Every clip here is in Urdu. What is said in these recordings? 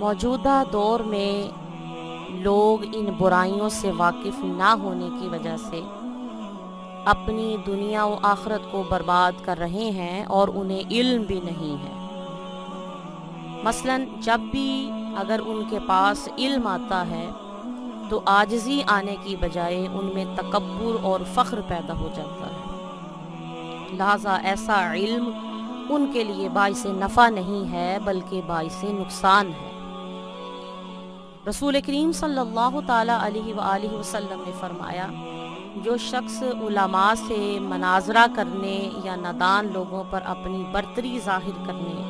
موجودہ دور میں لوگ ان برائیوں سے واقف نہ ہونے کی وجہ سے اپنی دنیا و آخرت کو برباد کر رہے ہیں اور انہیں علم بھی نہیں ہے۔ مثلاً جب بھی اگر ان کے پاس علم آتا ہے تو عاجزی آنے کی بجائے ان میں تکبر اور فخر پیدا ہو جاتا ہے۔ لہٰذا ایسا علم ان کے لیے باعث نفع نہیں ہے بلکہ باعث نقصان ہے۔ رسول کریم صلی اللہ تعالیٰ علیہ وآلہ وسلم نے فرمایا، جو شخص علماء سے مناظرہ کرنے یا نادان لوگوں پر اپنی برتری ظاہر کرنے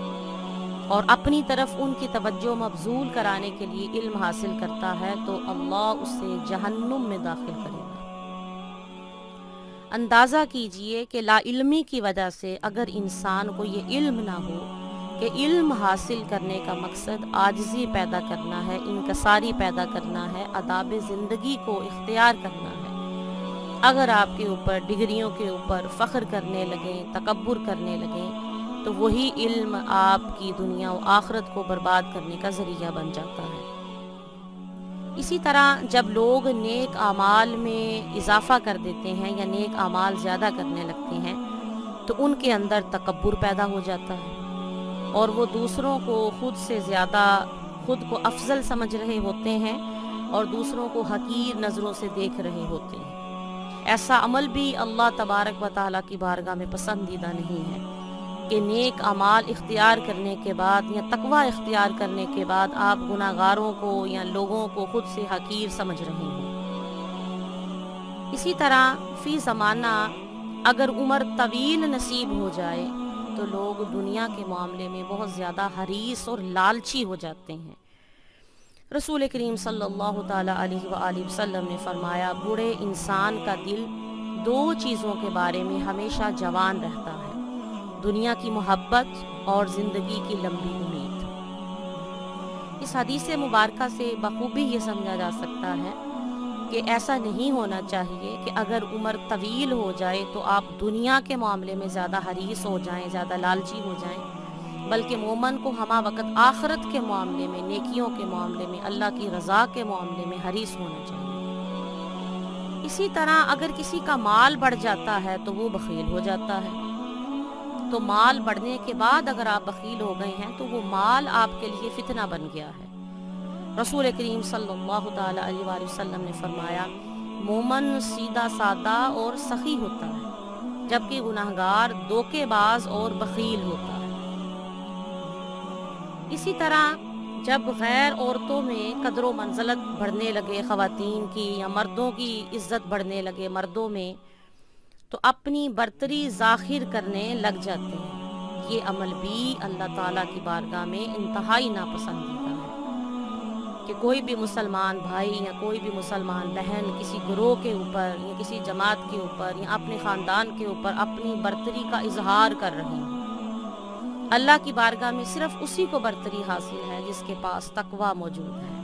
اور اپنی طرف ان کی توجہ مبذول کرانے کے لیے علم حاصل کرتا ہے تو اللہ اسے جہنم میں داخل کرے گا۔ اندازہ کیجئے کہ لا علمی کی وجہ سے اگر انسان کو یہ علم نہ ہو کہ علم حاصل کرنے کا مقصد عاجزی پیدا کرنا ہے، انکساری پیدا کرنا ہے، آداب زندگی کو اختیار کرنا ہے، اگر آپ کے اوپر ڈگریوں کے اوپر فخر کرنے لگیں، تکبر کرنے لگیں تو وہی علم آپ کی دنیا و آخرت کو برباد کرنے کا ذریعہ بن جاتا ہے۔ اسی طرح جب لوگ نیک اعمال میں اضافہ کر دیتے ہیں یا نیک اعمال زیادہ کرنے لگتے ہیں تو ان کے اندر تکبر پیدا ہو جاتا ہے اور وہ دوسروں کو خود سے زیادہ خود کو افضل سمجھ رہے ہوتے ہیں اور دوسروں کو حقیر نظروں سے دیکھ رہے ہوتے ہیں۔ ایسا عمل بھی اللہ تبارک و تعالیٰ کی بارگاہ میں پسندیدہ نہیں ہے کہ نیک اعمال اختیار کرنے کے بعد یا تقوی اختیار کرنے کے بعد آپ گناہگاروں کو یا لوگوں کو خود سے حقیر سمجھ رہے ہوں۔ اسی طرح فی زمانہ اگر عمر طویل نصیب ہو جائے تو لوگ دنیا کے معاملے میں بہت زیادہ حریص اور لالچی ہو جاتے ہیں۔ رسول کریم صلی اللہ تعالیٰ علیہ وآلہ وسلم نے فرمایا، بوڑھے انسان کا دل دو چیزوں کے بارے میں ہمیشہ جوان رہتا ہے، دنیا کی محبت اور زندگی کی لمبی امید۔ اس حدیث مبارکہ سے بخوبی یہ سمجھا جا سکتا ہے کہ ایسا نہیں ہونا چاہیے کہ اگر عمر طویل ہو جائے تو آپ دنیا کے معاملے میں زیادہ حریص ہو جائیں، زیادہ لالچی ہو جائیں، بلکہ مومن کو ہمہ وقت آخرت کے معاملے میں، نیکیوں کے معاملے میں، اللہ کی رضا کے معاملے میں حریص ہونا چاہیے۔ اسی طرح اگر کسی کا مال بڑھ جاتا ہے تو وہ بخیل ہو جاتا ہے، تو مال بڑھنے کے بعد اگر آپ بخیل ہو گئے ہیں تو وہ مال آپ کے لیے فتنہ بن گیا ہے۔ رسول کریم صلی اللہ تعالیٰ علیہ وآلہ وسلم نے فرمایا، مومن سیدھا سادہ اور سخی ہوتا ہے جبکہ گناہگار دھوکے باز اور بخیل ہوتا ہے۔ اسی طرح جب غیر عورتوں میں قدر و منزلت بڑھنے لگے خواتین کی یا مردوں کی عزت بڑھنے لگے مردوں میں تو اپنی برتری ظاہر کرنے لگ جاتے ہیں۔ یہ عمل بھی اللہ تعالیٰ کی بارگاہ میں انتہائی ناپسندیدہ ہے کہ کوئی بھی مسلمان بھائی یا کوئی بھی مسلمان بہن کسی گروہ کے اوپر یا کسی جماعت کے اوپر یا اپنے خاندان کے اوپر اپنی برتری کا اظہار کر رہے ہیں۔ اللہ کی بارگاہ میں صرف اسی کو برتری حاصل ہے جس کے پاس تقوی موجود ہے۔